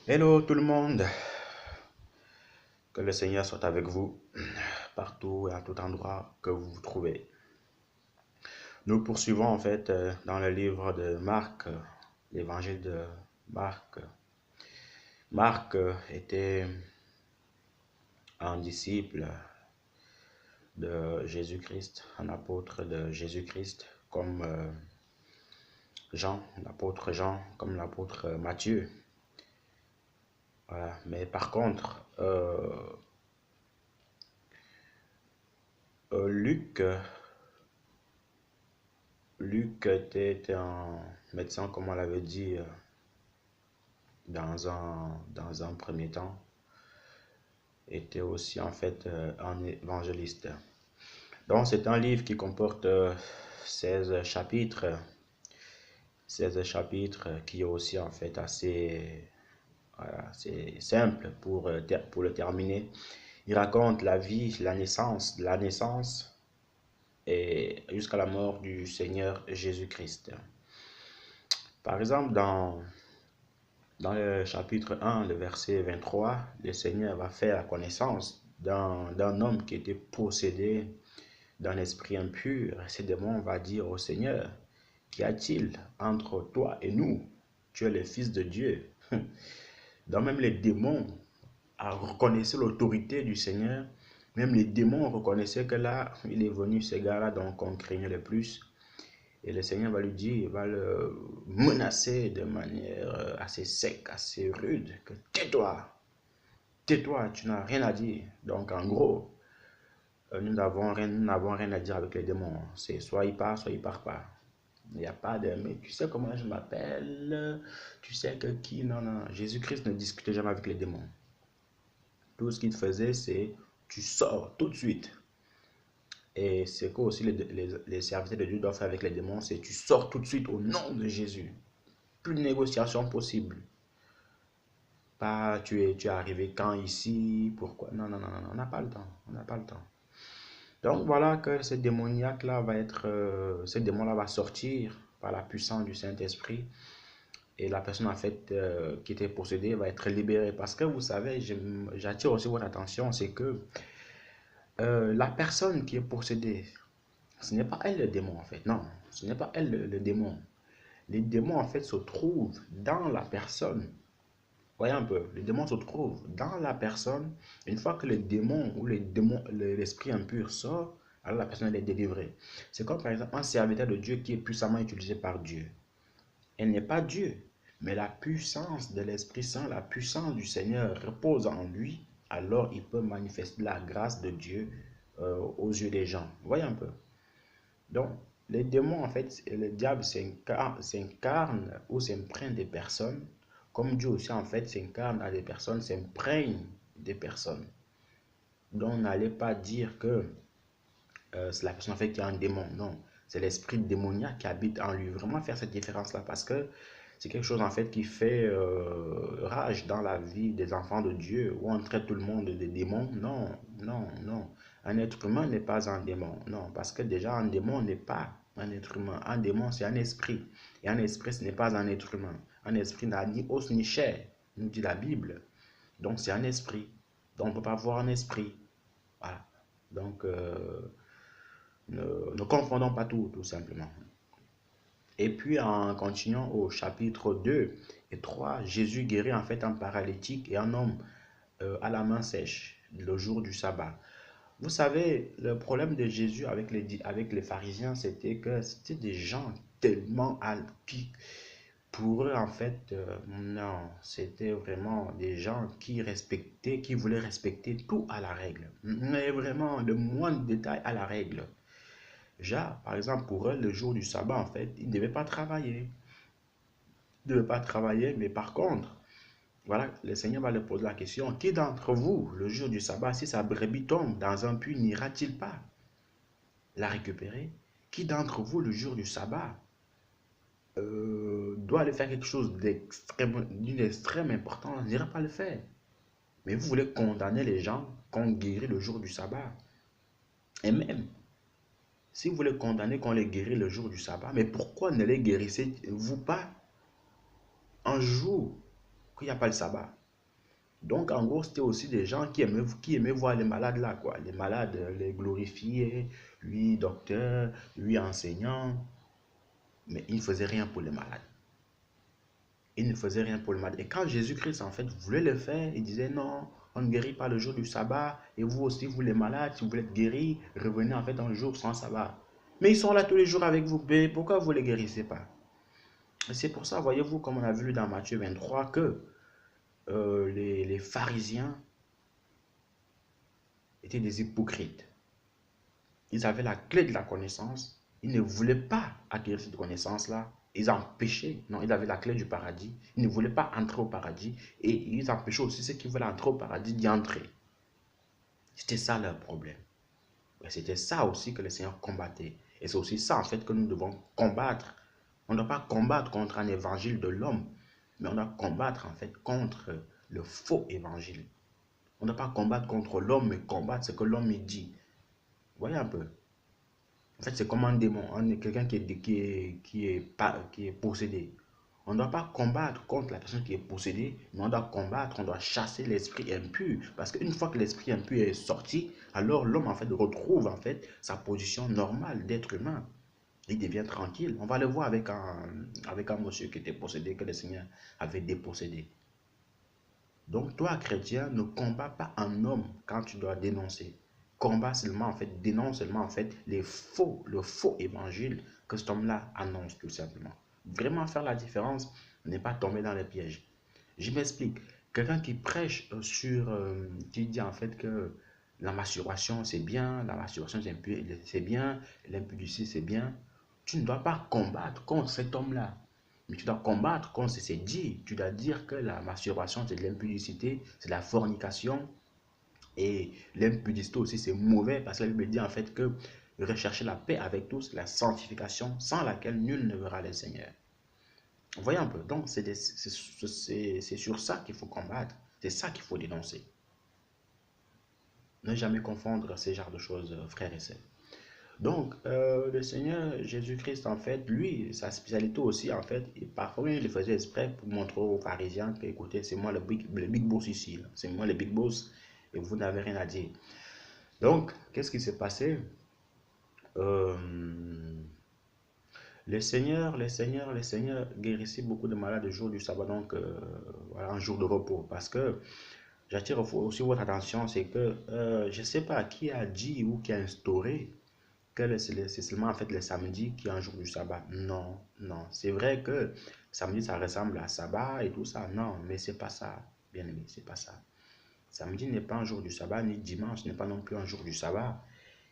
Hello tout le monde, que le Seigneur soit avec vous partout et à tout endroit que vous vous trouvez. Nous poursuivons en fait dans le livre de Marc, l'évangile de Marc. Marc était un disciple de Jésus-Christ, un apôtre de Jésus-Christ, comme Jean, l'apôtre Jean, comme l'apôtre Matthieu. Voilà. Mais par contre, Luc Luc était un médecin, comme on l'avait dit dans un premier temps, était aussi en fait un évangéliste. Donc c'est un livre qui comporte 16 chapitres, 16 chapitres qui est aussi en fait assez, voilà, c'est simple pour le terminer. Il raconte la vie, la naissance et jusqu'à la mort du Seigneur Jésus-Christ. Par exemple, dans le chapitre 1, le verset 23, le Seigneur va faire la connaissance d'un homme qui était possédé d'un esprit impur. Ce démon va dire au Seigneur, qu'y a-t-il entre toi et nous? Tu es le Fils de Dieu. Donc même les démons reconnaissaient l'autorité du Seigneur. Même les démons reconnaissaient que là, il est venu ce gars-là dont on craignait le plus. Et le Seigneur va lui dire, il va le menacer de manière assez sec, assez rude, que tais-toi, tu n'as rien à dire. Donc en gros, nous n'avons rien à dire avec les démons. C'est soit il part pas. Il n'y a pas de, mais tu sais comment je m'appelle, tu sais que qui, non, non. Jésus-Christ ne discutait jamais avec les démons. Tout ce qu'il faisait, c'est, tu sors tout de suite. Et c'est que aussi les serviteurs de Dieu doivent faire avec les démons, c'est tu sors tout de suite au nom de Jésus. Plus de négociation possible. Pas tu es arrivé quand ici, pourquoi. Non, non, non, non, on n'a pas le temps. On n'a pas le temps. Donc voilà que ce démoniaque-là va être, ce démon-là va sortir par la puissance du Saint-Esprit. Et la personne en fait qui était possédée va être libérée. Parce que vous savez, j'attire aussi votre attention, c'est que la personne qui est possédée, ce n'est pas elle le démon en fait. Non, ce n'est pas elle le démon. Les démons en fait se trouvent dans la personne. Voyez un peu, le démon se trouve dans la personne. Une fois que le démon ou l'esprit impur sort, alors la personne elle est délivrée. C'est comme par exemple un serviteur de Dieu qui est puissamment utilisé par Dieu. Elle n'est pas Dieu, mais la puissance de l'Esprit Saint, la puissance du Seigneur repose en lui. Alors il peut manifester la grâce de Dieu aux yeux des gens. Voyez un peu. Donc, les démons, en fait, le diable s'incarne ou s'imprègne des personnes, comme Dieu aussi, en fait, s'incarne à des personnes, s'imprègne des personnes. Donc, n'allez pas dire que c'est la personne, en fait, qui a un démon. Non, c'est l'esprit démoniaque qui habite en lui. Vraiment faire cette différence-là, parce que c'est quelque chose, en fait, qui fait rage dans la vie des enfants de Dieu, où on traite tout le monde de démons. Non, non, non. Un être humain n'est pas un démon. Non, parce que déjà, un démon n'est pas un être humain. Un démon, c'est un esprit. Et un esprit, ce n'est pas un être humain. Un esprit n'a ni os ni chair, nous dit la Bible. Donc, c'est un esprit. Donc, on ne peut pas voir un esprit. Voilà. Donc, ne confondons pas tout simplement. Et puis, en continuant au chapitre 2 et 3, Jésus guérit en fait un paralytique et un homme à la main sèche le jour du sabbat. Vous savez, le problème de Jésus avec les pharisiens, c'était que c'était des gens tellement qui, pour eux, en fait, non, c'était vraiment des gens qui respectaient, qui voulaient respecter tout à la règle. Mais vraiment, le moindre détail à la règle. Par exemple, pour eux, le jour du sabbat, en fait, ils ne devaient pas travailler. Ils ne devaient pas travailler, mais par contre, voilà, le Seigneur va leur poser la question, qui d'entre vous, le jour du sabbat, si sa brebis tombe dans un puits, n'ira-t-il pas la récupérer? Qui d'entre vous, le jour du sabbat, doit aller faire quelque chose d'une extrême importance, n'ira pas le faire? Mais vous voulez condamner les gens qu'on guérit le jour du sabbat. Et même, si vous voulez condamner qu'on les guérit le jour du sabbat, mais pourquoi ne les guérissez-vous pas un jour qu'il n'y a pas le sabbat. Donc, en gros, c'était aussi des gens qui aimaient voir les malades là, quoi. Les malades, les glorifier, lui docteur, lui enseignant, mais il ne faisait rien pour les malades. Il ne faisait rien pour le malade. Et quand Jésus-Christ, en fait, voulait le faire, il disait non, on ne guérit pas le jour du sabbat. Et vous aussi, vous les malades, si vous voulez être guéris, revenez en fait un jour sans sabbat. Mais ils sont là tous les jours avec vous. Mais pourquoi vous ne les guérissez pas? C'est pour ça, voyez-vous, comme on a vu dans Matthieu 23, que les pharisiens étaient des hypocrites. Ils avaient la clé de la connaissance. Ils ne voulaient pas acquérir cette connaissance-là. Ils empêchaient, non, ils avaient la clé du paradis. Ils ne voulaient pas entrer au paradis. Et ils empêchaient aussi ceux qui veulent entrer au paradis d'y entrer. C'était ça leur problème. Et c'était ça aussi que le Seigneur combattait. Et c'est aussi ça, en fait, que nous devons combattre. On ne doit pas combattre contre un évangile de l'homme, mais on doit combattre, en fait, contre le faux évangile. On ne doit pas combattre contre l'homme, mais combattre ce que l'homme dit. Vous voyez un peu? En fait, c'est comme un démon, quelqu'un qui est possédé. On ne doit pas combattre contre la personne qui est possédée, mais on doit combattre, on doit chasser l'esprit impur. Parce qu'une fois que l'esprit impur est sorti, alors l'homme en fait retrouve en fait sa position normale d'être humain. Il devient tranquille. On va le voir avec un monsieur qui était possédé, que le Seigneur avait dépossédé. Donc toi, chrétien, ne combats pas un homme quand tu dois dénoncer. Combat seulement, en fait, dénonce seulement, en fait, le faux évangile que cet homme-là annonce, tout simplement. Vraiment faire la différence, n'est pas tomber dans les pièges. Je m'explique. Quelqu'un qui prêche qui dit en fait que la masturbation c'est bien, la masturbation c'est bien, l'impudicité c'est bien. Tu ne dois pas combattre contre cet homme-là. Mais tu dois combattre contre ces dits. Tu dois dire que la masturbation, c'est de l'impudicité, c'est de la fornication. Et l'impudicité aussi, c'est mauvais parce que la Bible dit en fait que rechercher la paix avec tous, la sanctification, sans laquelle nul ne verra le Seigneur. Vous voyez un peu. Donc, c'est sur ça qu'il faut combattre. C'est ça qu'il faut dénoncer. Ne jamais confondre ces genres de choses, frères et sœurs. Donc, le Seigneur Jésus-Christ, en fait, lui, sa spécialité aussi, en fait, et parfois il le faisait exprès pour montrer aux pharisiens que, écoutez, c'est moi le big boss ici, c'est moi le big boss, et vous n'avez rien à dire. Donc, qu'est-ce qui s'est passé? Euh, le Seigneur guérissait beaucoup de malades le jour du sabbat, donc voilà, un jour de repos, parce que j'attire aussi votre attention, c'est que je ne sais pas qui a dit ou qui a instauré que c'est seulement en fait le samedi qui est un jour du sabbat. Non, non. C'est vrai que samedi ça ressemble à sabbat et tout ça. Non, mais c'est pas ça, bien aimé, c'est pas ça. Samedi n'est pas un jour du sabbat, ni dimanche n'est pas non plus un jour du sabbat.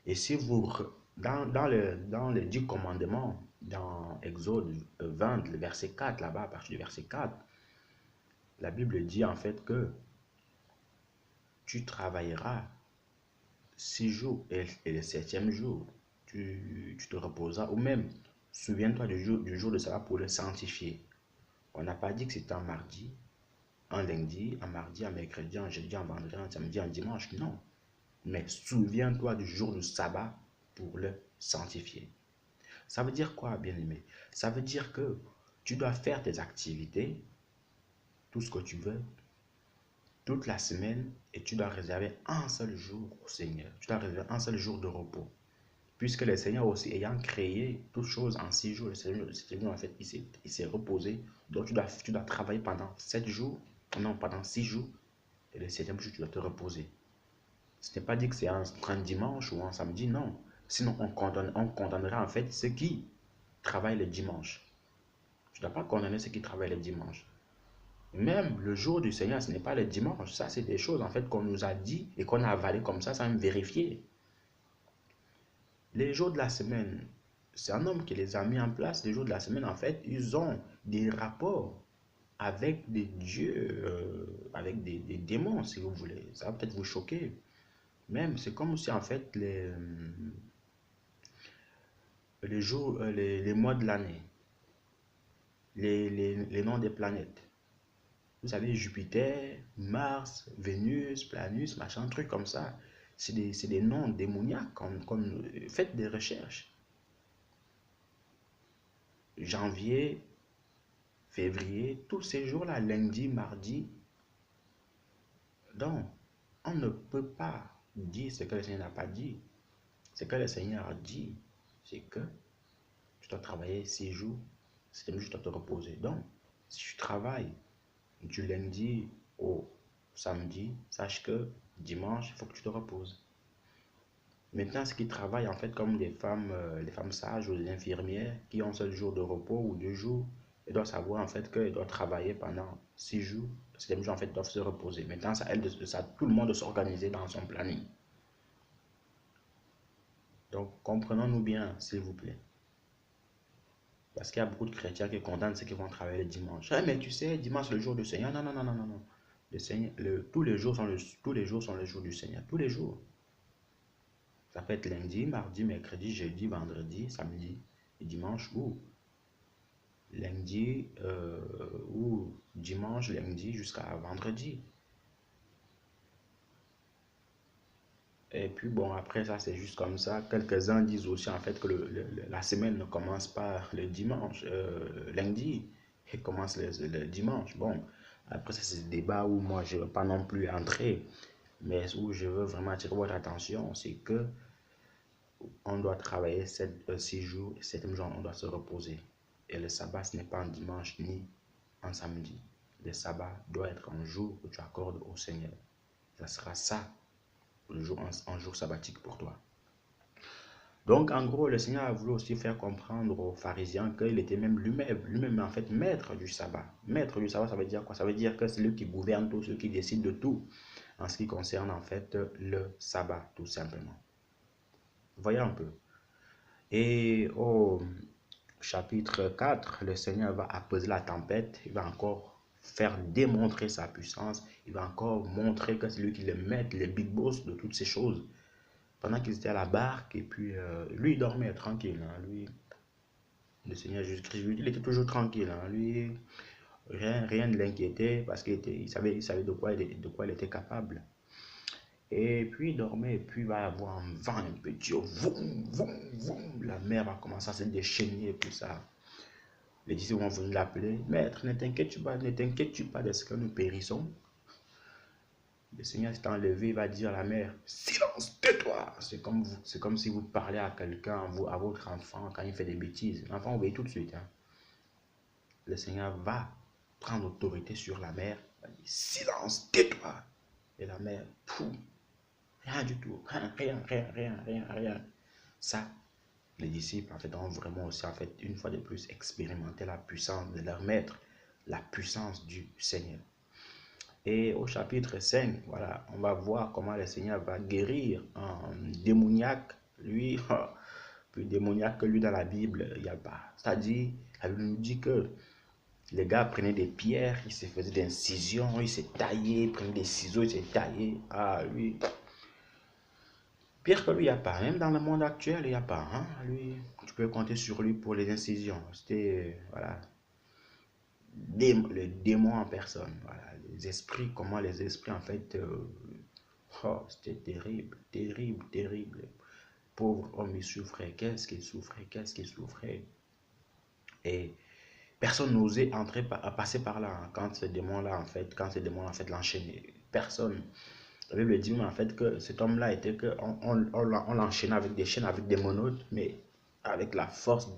Et si vous, dans les 10 commandements, dans Exode 20, le verset 4, là-bas, à partir du verset 4, la Bible dit en fait que tu travailleras 6 jours et le septième jour, tu te reposeras, ou même souviens-toi du jour de sabbat pour le sanctifier. On n'a pas dit que c'était un mardi, un lundi, un mardi, un mercredi, un jeudi, un vendredi, un samedi, un dimanche, non. Mais souviens-toi du jour du sabbat pour le sanctifier. Ça veut dire quoi, bien-aimé? Ça veut dire que tu dois faire tes activités, tout ce que tu veux, toute la semaine, et tu dois réserver un seul jour au Seigneur. Tu dois réserver un seul jour de repos. Puisque le Seigneur aussi, ayant créé toutes choses en 6 jours, le Seigneur en fait, il s'est reposé. Donc tu dois travailler pendant 7 jours, non, pendant 6 jours, et le septième jour, tu dois te reposer. Ce n'est pas dit que c'est un dimanche ou un samedi, non. Sinon, on condamnerait en fait ceux qui travaillent le dimanche. Tu ne dois pas condamner ceux qui travaillent le dimanche. Même le jour du Seigneur, ce n'est pas le dimanche. Ça, c'est des choses en fait qu'on nous a dit et qu'on a avalé comme ça sans vérifier. Les jours de la semaine, c'est un homme qui les a mis en place. Les jours de la semaine, en fait, ils ont des rapports avec des dieux, avec des démons, si vous voulez. Ça va peut-être vous choquer. Même, c'est comme si, en fait, les jours, les mois de l'année, les noms des planètes. Vous savez, Jupiter, Mars, Vénus, Planus, machin, truc comme ça. C'est des noms démoniaques. Faites des recherches. Janvier, février, tous ces jours-là, lundi, mardi. Donc, on ne peut pas dire ce que le Seigneur n'a pas dit. Ce que le Seigneur a dit, c'est que tu dois travailler 6 jours, 7 jours, tu dois te reposer. Donc, si tu travailles du lundi au samedi, sache que dimanche, il faut que tu te reposes. Maintenant, ceux qui travaillent en fait comme les femmes sages ou les infirmières qui ont seul jour de repos ou 2 jours, elles doivent savoir en fait qu'elles doivent travailler pendant 6 jours. Ces jours en fait doivent se reposer. Maintenant, ça aide tout le monde de s'organiser dans son planning. Donc, comprenons-nous bien, s'il vous plaît. Parce qu'il y a beaucoup de chrétiens qui condamnent ceux qui vont travailler le dimanche. Ah, mais tu sais, dimanche, c'est le jour du Seigneur. Non, non, non, non, non, non. Le Seigneur, tous les jours sont le jour du Seigneur. Tous les jours. Ça peut être lundi, mardi, mercredi, jeudi, vendredi, samedi et dimanche ou lundi ou dimanche, lundi jusqu'à vendredi. Et puis bon, après ça, c'est juste comme ça. Quelques-uns disent aussi en fait que la semaine ne commence pas le dimanche, lundi, et commence le dimanche. Bon, après ça, c'est ce débat où moi, je ne veux pas non plus entrer, mais où je veux vraiment attirer votre attention, c'est que on doit travailler 6 jours, et 7e jour, on doit se reposer. Et le sabbat, ce n'est pas un dimanche ni un samedi. Le sabbat doit être un jour que tu accordes au Seigneur. Ça sera ça, un jour sabbatique pour toi. Donc, en gros, le Seigneur a voulu aussi faire comprendre aux pharisiens qu'il était même lui-même en fait maître du sabbat. Maître du sabbat, ça veut dire quoi? Ça veut dire que c'est lui qui gouverne tout, celui qui décide de tout en ce qui concerne en fait le sabbat, tout simplement. Voyez un peu. Et au chapitre 4, le Seigneur va apaiser la tempête, il va encore faire démontrer sa puissance, il va encore montrer que c'est lui qui est le maître, le big boss de toutes ces choses. Pendant qu'ils étaient à la barque, et puis lui, il dormait tranquille. Hein, lui, le Seigneur Jésus-Christ, il était toujours tranquille. Hein, lui, rien ne l'inquiétait parce qu'il savait de quoi il était capable. Et puis il dormait, et puis il va avoir un vent un petit, voum, voum, voum. La mer va commencer à se déchaîner, et puis ça. Les disciples vont venir l'appeler. Maître, ne t'inquiète-tu pas de ce que nous périssons? Le Seigneur s'est enlevé, il va dire à la mère, silence, tais-toi. C'est comme si vous parlez à quelqu'un, à votre enfant, quand il fait des bêtises. L'enfant obéit tout de suite. Hein. Le Seigneur va prendre autorité sur la mère, il va dire, silence, tais-toi. Et la mère, pouf, rien du tout, rien. Ça, les disciples, en fait, ont vraiment aussi, en fait, une fois de plus, expérimenté la puissance de leur maître, la puissance du Seigneur. Et au chapitre 5, voilà, on va voir comment le Seigneur va guérir un démoniaque. Lui, plus démoniaque que lui dans la Bible, il n'y a pas. C'est-à-dire, la Bible nous dit que les gars prenaient des pierres, ils se faisaient des incisions, ils se taillaient, prenaient des ciseaux, ils se taillaient. Ah, lui, pire que lui, il n'y a pas. Même dans le monde actuel, il n'y a pas. Hein? Lui, tu peux compter sur lui pour les incisions. C'était, voilà, le démon en personne. Voilà, les esprits, comment les esprits, en fait, oh, c'était terrible. Pauvre homme, il souffrait. Qu'est-ce qu'il souffrait. Et personne n'osait passer par là, hein, quand ce démon-là, en fait, l'enchaînait. Personne. La Bible dit en fait que cet homme-là était que on l'enchaînait avec des chaînes, avec des monotes, mais avec la force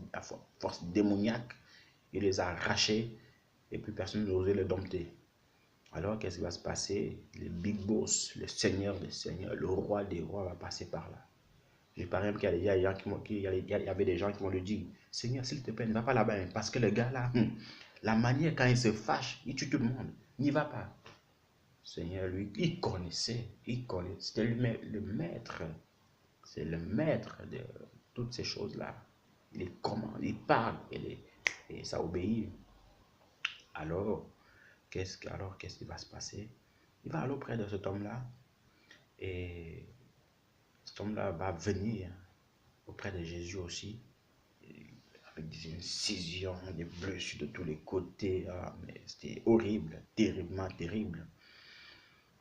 démoniaque, il les a arrachés et puis personne n'osait le dompter. Alors qu'est-ce qui va se passer? Le big boss, le seigneur des seigneurs, le roi des rois va passer par là. Je parie même qu'il y avait des gens qui vont lui dire, Seigneur, s'il te plaît, ne va pas là-bas, parce que le gars là, la manière quand il se fâche, il tue tout le monde. N'y va pas. Seigneur, lui, il connaissait, c'était le maître, c'est le maître de toutes ces choses-là. Il commande, il parle, et ça obéit. Alors, qu'est-ce qui va se passer? Il va aller auprès de cet homme-là, et cet homme-là va venir auprès de Jésus aussi, avec des incisions, des blessures de tous les côtés. Ah, mais c'était horrible, terriblement terrible.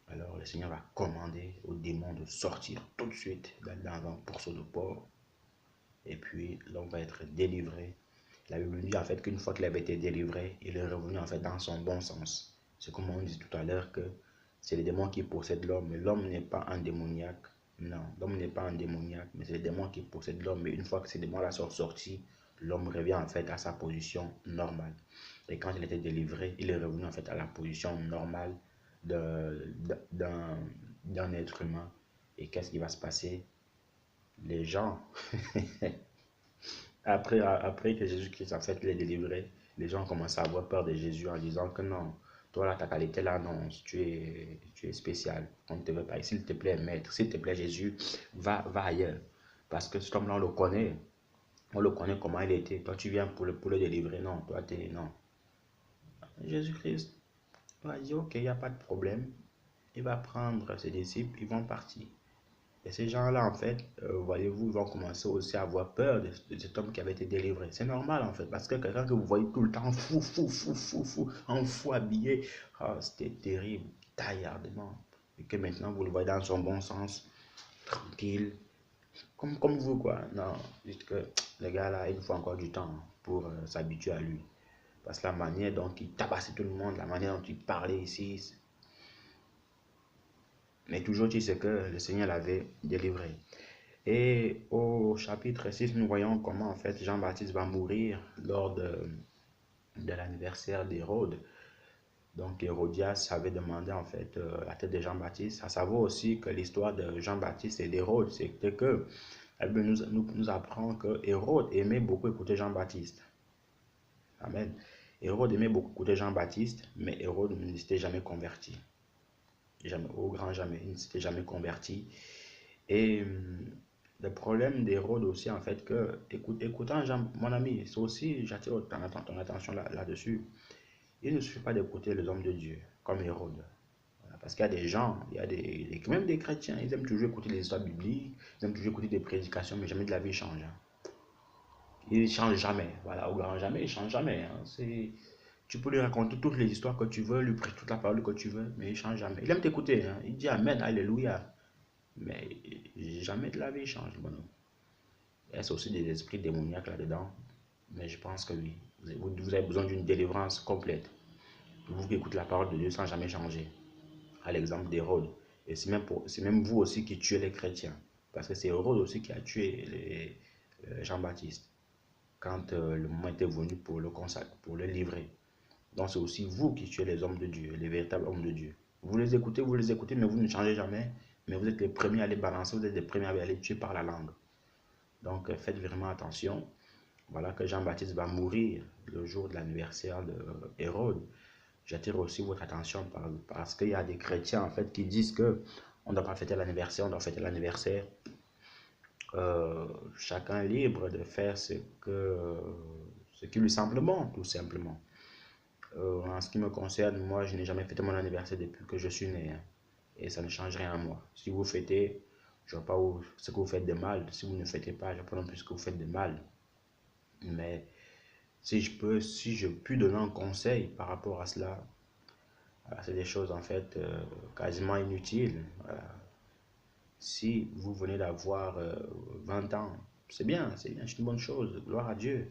Alors le Seigneur va commander aux démons de sortir tout de suite dans un pourceau de porc. Et puis l'homme va être délivré. La Bible dit en fait qu'une fois qu'il avait été délivré, il est revenu en fait dans son bon sens. C'est comme on dit tout à l'heure que c'est les démons qui possèdent l'homme, mais l'homme n'est pas un démoniaque. Non, l'homme n'est pas un démoniaque, mais c'est les démons qui possèdent l'homme. Mais une fois que ces démons-là sont sortis, l'homme revient en fait à sa position normale. Et quand il était délivré, il est revenu en fait à la position normale d'un être humain. Et qu'est-ce qui va se passer? Les gens, après que Jésus-Christ en fait les délivré, les gens commencent à avoir peur de Jésus en disant que non, toi là, ta qualité là, non, tu es spécial. On ne te veut pas. S'il te plaît, maître, s'il te plaît, Jésus, va ailleurs. Parce que cet homme-là, on le connaît comment il était. Toi, tu viens pour le délivrer. Non, toi, t'es, non. Jésus-Christ va dire, ok, il n'y a pas de problème. Il va prendre ses disciples, ils vont partir. Et ces gens-là, en fait, voyez-vous, ils vont commencer aussi à avoir peur de cet homme qui avait été délivré. C'est normal, en fait, parce que quelqu'un que vous voyez tout le temps fou, en fou habillé, oh, c'était terrible, taillardement. Et que maintenant, vous le voyez dans son bon sens, tranquille, comme vous, quoi. Non, dites que le gars-là, il faut encore du temps pour s'habituer à lui. Parce que la manière dont il tabassait tout le monde, la manière dont il parlait ici, mais toujours tu sais que le Seigneur l'avait délivré. Et au chapitre 6, nous voyons comment en fait Jean-Baptiste va mourir lors de l'anniversaire d'Hérode. Donc Hérodias avait demandé en fait la tête de Jean-Baptiste. À savoir aussi que l'histoire de Jean-Baptiste et d'Hérode, c'était que la Bible nous apprend que Hérode aimait beaucoup écouter Jean-Baptiste. Amen. Hérode aimait beaucoup écouter Jean-Baptiste, mais Hérode ne s'était jamais converti. Jamais, au grand jamais, il ne s'était jamais converti. Et le problème d'Hérode aussi, en fait, que, écoutant Jean, mon ami, c'est aussi, j'attire ton attention là-dessus, il ne suffit pas d'écouter les hommes de Dieu, comme Hérode. Voilà, parce qu'il y a des gens, il y a même des chrétiens, ils aiment toujours écouter les histoires bibliques, ils aiment toujours écouter des prédications, mais jamais de la vie change. Hein. Ils ne changent jamais. Voilà, au grand jamais, ils ne changent jamais. Hein. Tu peux lui raconter toutes les histoires que tu veux, lui prêcher toute la parole que tu veux, mais il ne change jamais. Il aime t'écouter, hein. Il dit Amen, Alléluia. Mais jamais de la vie change, bon. Est-ce aussi des esprits démoniaques là-dedans? Mais je pense que oui. Vous avez besoin d'une délivrance complète. Vous qui écoutez la parole de Dieu sans jamais changer. À l'exemple d'Hérode. Et c'est même vous aussi qui tuez les chrétiens. Parce que c'est Hérode aussi qui a tué Jean-Baptiste. Quand le moment était venu pour le consacrer, pour le livrer. Donc c'est aussi vous qui tuez les hommes de Dieu, les véritables hommes de Dieu. Vous les écoutez, mais vous ne changez jamais. Mais vous êtes les premiers à les balancer, vous êtes les premiers à les tuer par la langue. Donc faites vraiment attention. Voilà que Jean-Baptiste va mourir le jour de l'anniversaire de Hérode. J'attire aussi votre attention parce qu'il y a des chrétiens en fait qui disent que on ne doit pas fêter l'anniversaire, on doit fêter l'anniversaire. Chacun est libre de faire ce qui lui semble bon, tout simplement. En ce qui me concerne, moi, je n'ai jamais fêté mon anniversaire depuis que je suis né. Hein, et ça ne change rien à moi. Si vous fêtez, je ne vois pas ce que vous faites de mal. Si vous ne fêtez pas, je ne vois pas non plus ce que vous faites de mal. Mais si je puis donner un conseil par rapport à cela, c'est des choses en fait quasiment inutiles. Voilà. Si vous venez d'avoir 20 ans, c'est bien, c'est une bonne chose, gloire à Dieu.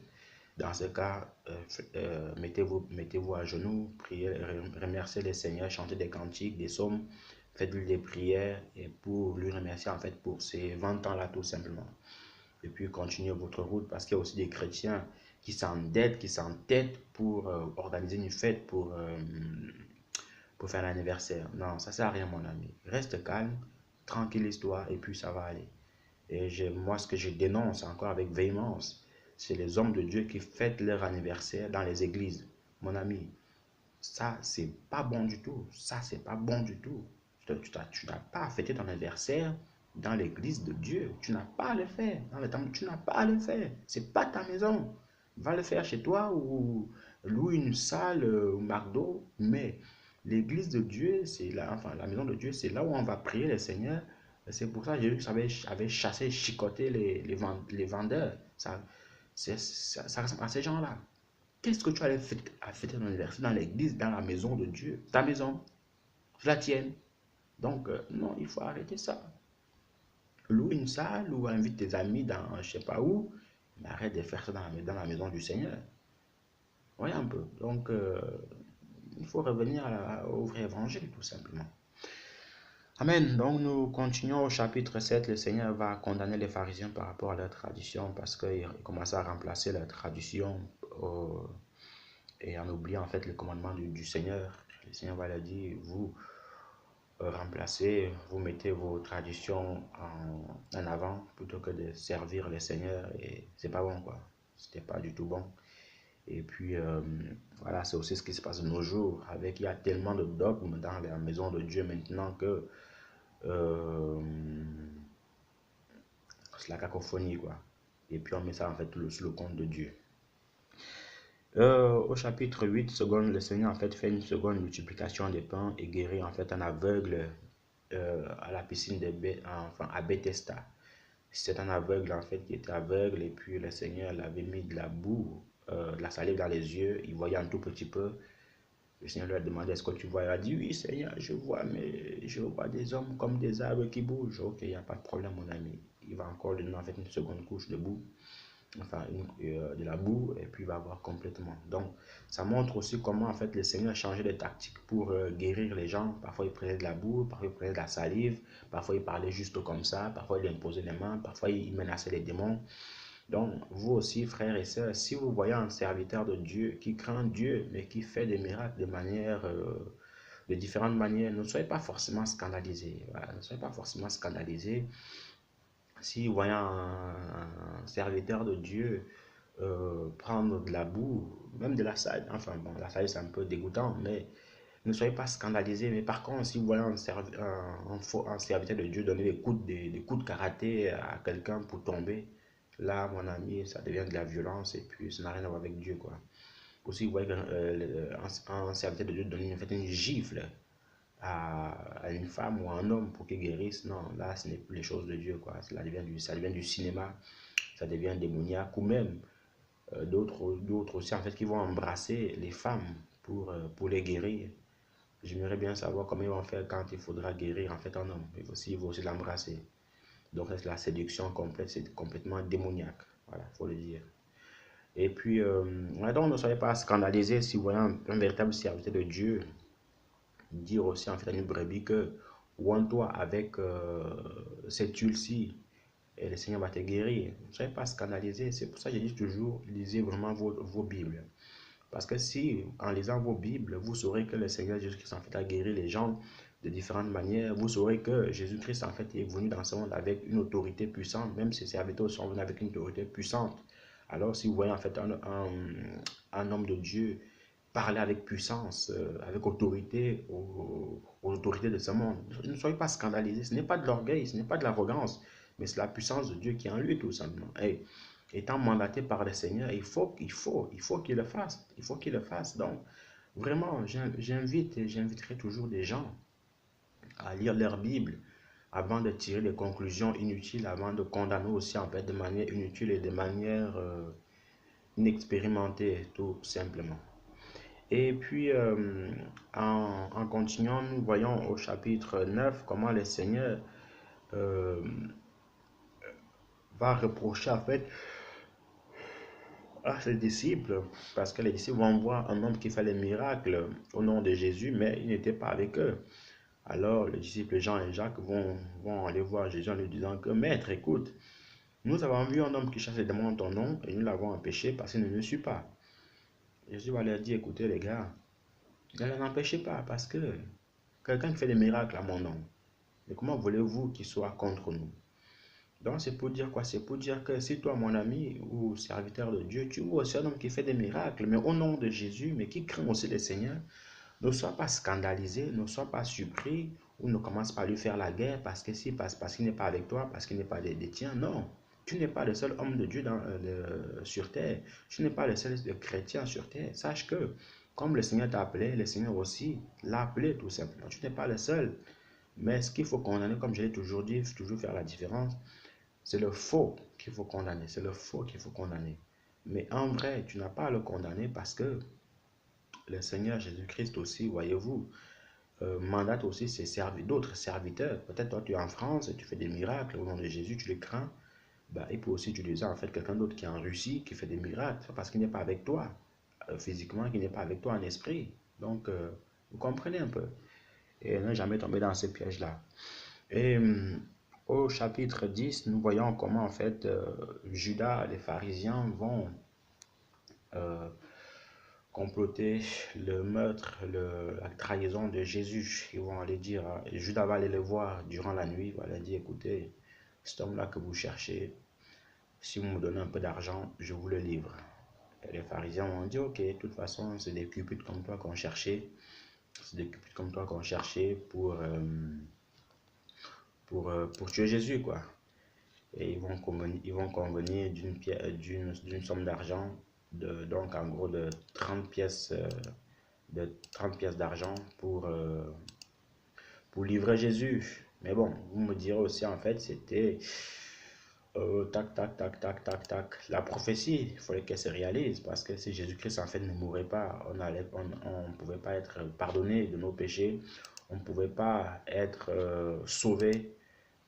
Dans ce cas, mettez-vous à genoux, priez, remerciez le Seigneur, chantez des cantiques, des psaumes, faites-lui des prières et pour lui remercier en fait pour ces 20 ans-là tout simplement. Et puis continuez votre route parce qu'il y a aussi des chrétiens qui s'entêtent pour organiser une fête, pour faire l'anniversaire. Non, ça ne sert à rien mon ami. Reste calme, tranquille histoire et puis ça va aller. Et moi, ce que je dénonce encore avec véhémence, c'est les hommes de Dieu qui fêtent leur anniversaire dans les églises. Mon ami, ça, c'est pas bon du tout. Ça, c'est pas bon du tout. Tu n'as pas à fêter ton anniversaire dans l'église de Dieu. Tu n'as pas à le faire. Dans le temple, tu n'as pas à le faire. C'est pas ta maison. Va le faire chez toi ou loue une salle au McDo. Mais l'église de Dieu, c'est là, enfin, la maison de Dieu, c'est là où on va prier le Seigneur. C'est pour ça que Jésus avait chassé, chicoté les vendeurs. Ça ressemble à ces gens-là. Qu'est-ce que tu allais fêter ton anniversaire dans l'église, dans la maison de Dieu? Ta maison, c'est la tienne. Donc, non, il faut arrêter ça. Loue une salle ou invite tes amis dans je ne sais pas où, mais arrête de faire ça dans la maison du Seigneur. Voyez un peu. Donc, il faut revenir au vrai évangile, tout simplement. Amen. Donc, nous continuons au chapitre 7. Le Seigneur va condamner les pharisiens par rapport à leur tradition parce qu'ils commencent à remplacer leur tradition et en oubliant en fait le commandement du Seigneur. Le Seigneur va leur dire, vous remplacez, vous mettez vos traditions en avant plutôt que de servir le Seigneur et c'est pas bon quoi. C'était pas du tout bon. Et puis, voilà, c'est aussi ce qui se passe de nos jours. Il y a tellement de dogmes dans la maison de Dieu maintenant que euh, c'est la cacophonie, quoi. Et puis, on met ça, en fait, sous le compte de Dieu. Au chapitre 8, seconde, le Seigneur, en fait, fait une seconde multiplication des pains et guérit, en fait, un aveugle à la piscine enfin, à Bethesda. C'est un aveugle, en fait, qui était aveugle et puis le Seigneur l'avait mis de la boue, de la salive dans les yeux. Il voyait un tout petit peu. Le Seigneur lui a demandé, est-ce que tu vois? Il a dit, oui, Seigneur, je vois, mais je vois des hommes comme des arbres qui bougent. Ok, il n'y a pas de problème, mon ami. Il va encore donner en fait une seconde couche de boue, enfin de la boue, et puis il va voir complètement. Donc, ça montre aussi comment en fait le Seigneur a changé de tactique pour guérir les gens. Parfois, il prenait de la boue, parfois, il prenait de la salive, parfois, il parlait juste comme ça, parfois, il imposait les mains, parfois, il menaçait les démons. Donc, vous aussi, frères et sœurs, si vous voyez un serviteur de Dieu qui craint Dieu, mais qui fait des miracles de différentes manières, ne soyez pas forcément scandalisés. Voilà, ne soyez pas forcément scandalisés. Si vous voyez un serviteur de Dieu prendre de la boue, même de la salive, enfin bon, la salive c'est un peu dégoûtant, mais ne soyez pas scandalisés. Mais par contre, si vous voyez un serviteur de Dieu donner des coups de karaté à quelqu'un pour tomber, là, mon ami, ça devient de la violence et puis ça n'a rien à voir avec Dieu, quoi. Aussi, vous voyez un serviteur de Dieu donner une gifle à une femme ou à un homme pour qu'il guérisse. Non, là, ce n'est plus les choses de Dieu, quoi. Ça devient du cinéma, ça devient démoniaque, ou même d'autres aussi, en fait, qui vont embrasser les femmes pour les guérir. J'aimerais bien savoir comment ils vont faire quand il faudra guérir en fait un homme. Il faut aussi l'embrasser. Donc c'est la séduction complète, c'est complètement démoniaque. Voilà, il faut le dire. Et puis, donc ne soyez pas scandalisés si vous voyez un véritable serviteur de Dieu dire aussi en fait à une brebis que oins-toi avec cette huile-ci et le Seigneur va te guérir. Ne soyez pas scandalisés. C'est pour ça que je dis toujours, lisez vraiment vos Bibles. Parce que si, en lisant vos Bibles, vous saurez que le Seigneur Jésus-Christ en fait a guéri les gens de différentes manières, vous saurez que Jésus-Christ en fait est venu dans ce monde avec une autorité puissante, même ses serviteurs sont venus avec une autorité puissante. Alors si vous voyez en fait un homme de Dieu parler avec puissance, avec autorité aux autorités de ce monde, ne soyez pas scandalisés, ce n'est pas de l'orgueil, ce n'est pas de l'arrogance, mais c'est la puissance de Dieu qui est en lui tout simplement. Et étant mandaté par le Seigneur, il faut qu'il le fasse. Il faut qu'il le fasse. Donc, vraiment, j'inviterai toujours des gens à lire leur Bible avant de tirer des conclusions inutiles, avant de condamner aussi en fait de manière inutile et de manière inexpérimentée, tout simplement. Et puis, en continuant, nous voyons au chapitre 9 comment le Seigneur euh, va reprocher en fait à ses disciples, parce que les disciples vont voir un homme qui fait les miracles au nom de Jésus, mais il n'était pas avec eux. Alors les disciples Jean et Jacques vont aller voir Jésus en lui disant que Maître, écoute, nous avons vu un homme qui chasse les démons en ton nom et nous l'avons empêché parce qu'il ne nous suit pas. Jésus va leur dire, écoutez les gars, ne l'empêchez pas parce que quelqu'un qui fait des miracles à mon nom, mais comment voulez-vous qu'il soit contre nous? Donc c'est pour dire quoi? C'est pour dire que si toi, mon ami ou serviteur de Dieu, tu vois aussi un homme qui fait des miracles, mais au nom de Jésus, mais qui craint aussi le Seigneur, ne sois pas scandalisé, ne sois pas surpris, ou ne commence pas à lui faire la guerre parce qu'il n'est pas avec toi, parce qu'il n'est pas des tiens. Non, tu n'es pas le seul homme de Dieu sur terre. Tu n'es pas le seul chrétien sur terre. Sache que comme le Seigneur t'a appelé, le Seigneur aussi l'a appelé tout simplement. Tu n'es pas le seul. Mais ce qu'il faut condamner, comme je l'ai toujours dit, il faut toujours faire la différence. C'est le faux qu'il faut condamner. C'est le faux qu'il faut condamner. Mais en vrai, tu n'as pas à le condamner parce que le Seigneur Jésus-Christ aussi, voyez-vous, mandate aussi d'autres serviteurs. Peut-être toi, tu es en France et tu fais des miracles au nom de Jésus, tu les crains. Bah, il peut aussi utiliser en fait quelqu'un d'autre qui est en Russie, qui fait des miracles, parce qu'il n'est pas avec toi. physiquement, qui n'est pas avec toi en esprit. Donc, vous comprenez un peu. Et ne jamais tomber dans ces pièges-là. Et au chapitre 10, nous voyons comment en fait Judas, les pharisiens vont comploter le meurtre, la trahison de Jésus. Ils vont aller dire, Judas va aller le voir durant la nuit, il va leur dire, écoutez, cet homme-là que vous cherchez, si vous me donnez un peu d'argent, je vous le livre. Et les pharisiens vont dire, ok, de toute façon, c'est des cupides comme toi qu'on cherchait, c'est des cupides comme toi qu'on cherchait pour tuer Jésus, quoi. Et ils vont convenir d'une somme d'argent, donc en gros de 30 pièces d'argent pour livrer Jésus. Mais bon, vous me direz aussi, en fait, c'était tac, tac, tac, tac, tac, tac. La prophétie, il fallait qu'elle se réalise parce que si Jésus-Christ, en fait, ne mourait pas, on ne pouvait pas être pardonné de nos péchés, on ne pouvait pas être sauvé.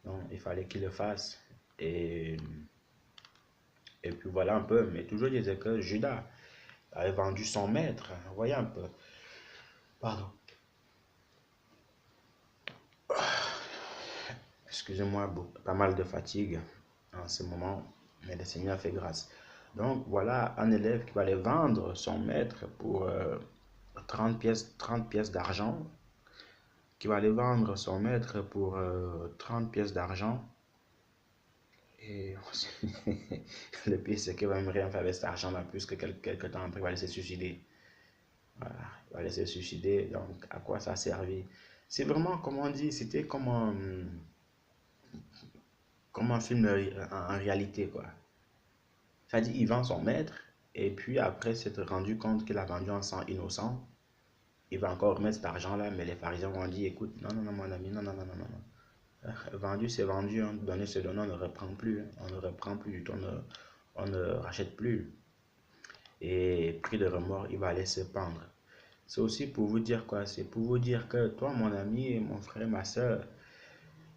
Donc, il fallait qu'il le fasse. Et, et puis voilà un peu. Mais toujours, il disait que Judas avait vendu son maître. Voyez un peu. Pardon. Excusez-moi, pas mal de fatigue en ce moment, mais le Seigneur fait grâce. Donc voilà un élève qui va aller vendre son maître pour 30 pièces d'argent, qui va aller vendre son maître pour 30 pièces d'argent. Et le pire, c'est qu'il va même rien faire avec cet argent-là, puisque quelques temps après, il va laisser suicider. Voilà, il va laisser suicider. Donc, à quoi ça a servi? C'est vraiment, comme on dit, c'était comme un film en réalité, quoi. C'est-à-dire, il vend son maître, et puis après s'être rendu compte qu'il a vendu un sang innocent, il va encore remettre cet argent-là, mais les pharisiens vont dire, écoute, non, non, non, mon ami, non, non, non, non, non. Vendu, c'est vendu, hein. Donné, c'est donné, on ne reprend plus, hein. On ne reprend plus du tout, on ne rachète plus. Et pris de remords, il va aller se pendre. C'est aussi pour vous dire quoi? C'est pour vous dire que toi, mon ami, mon frère, ma soeur,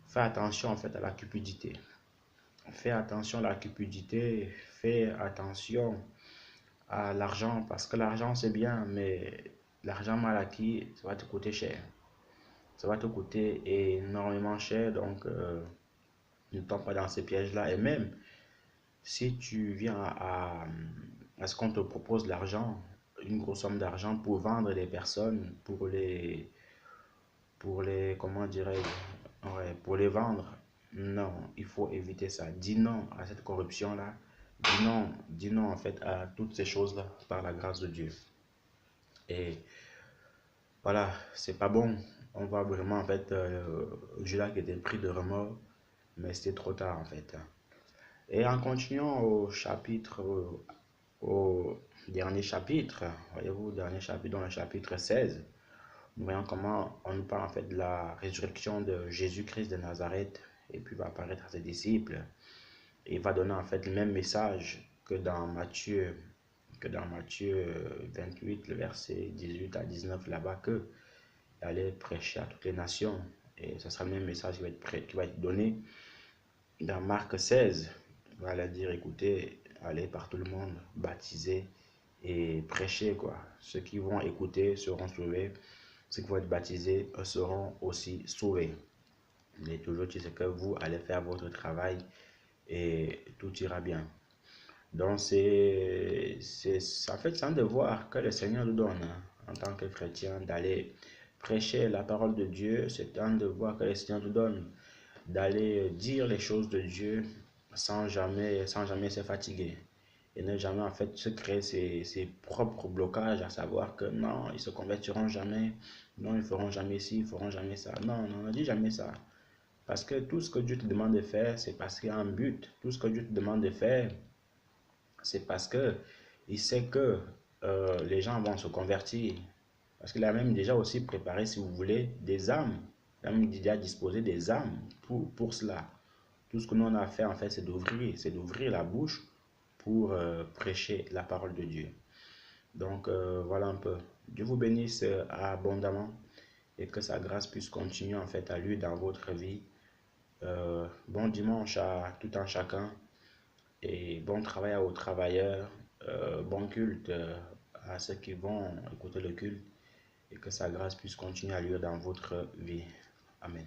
fais attention en fait à la cupidité. Fais attention à la cupidité, fais attention à l'argent, parce que l'argent c'est bien, mais l'argent mal acquis, ça va te coûter cher. Ça va te coûter énormément cher, donc ne tombe pas dans ces pièges-là. Et même si tu viens à ce qu'on te propose l'argent, une grosse somme d'argent pour vendre des personnes, comment dirais-je, ouais, pour les vendre, non, il faut éviter ça. Dis non à cette corruption-là. Dis non en fait à toutes ces choses-là par la grâce de Dieu. Et voilà, c'est pas bon. On voit vraiment en fait Judas qui était pris de remords, mais c'était trop tard en fait. Et en continuant au dernier chapitre, voyez-vous, dernier chapitre, dans le chapitre 16, nous voyons comment on nous parle en fait de la résurrection de Jésus-Christ de Nazareth, et puis va apparaître à ses disciples. Et il va donner en fait le même message que dans Matthieu 28, le verset 18 à 19 là-bas, que aller prêcher à toutes les nations. Et ce sera le même message qui va être donné dans Marc 16. Il va leur dire, écoutez, allez par tout le monde, baptiser et prêcher, quoi. Ceux qui vont écouter seront sauvés. Ceux qui vont être baptisés seront aussi sauvés. Mais toujours, tu sais que vous allez faire votre travail et tout ira bien. Donc, en fait, c'est un devoir que le Seigneur nous donne hein, en tant que chrétien d'aller prêcher la parole de Dieu. C'est un devoir que le Seigneur nous donne d'aller dire les choses de Dieu sans jamais se fatiguer. Et ne jamais en fait se créer ses propres blocages, à savoir que non, ils se convertiront jamais, non, ils feront jamais ci, ils feront jamais ça. Non, non, ne dis jamais ça. Parce que tout ce que Dieu te demande de faire, c'est parce qu'il y a un but. Tout ce que Dieu te demande de faire, c'est parce que il sait que les gens vont se convertir. Parce qu'il a même déjà aussi préparé, si vous voulez, des âmes. Il a même déjà disposé des âmes pour cela. Tout ce que nous on a à faire, en fait, c'est d'ouvrir la bouche pour prêcher la parole de Dieu. Donc, voilà un peu. Dieu vous bénisse abondamment et que sa grâce puisse continuer, en fait, à lui dans votre vie. Bon dimanche à tout un chacun et bon travail aux travailleurs. Bon culte à ceux qui vont écouter le culte et que sa grâce puisse continuer à lire dans votre vie. Amen.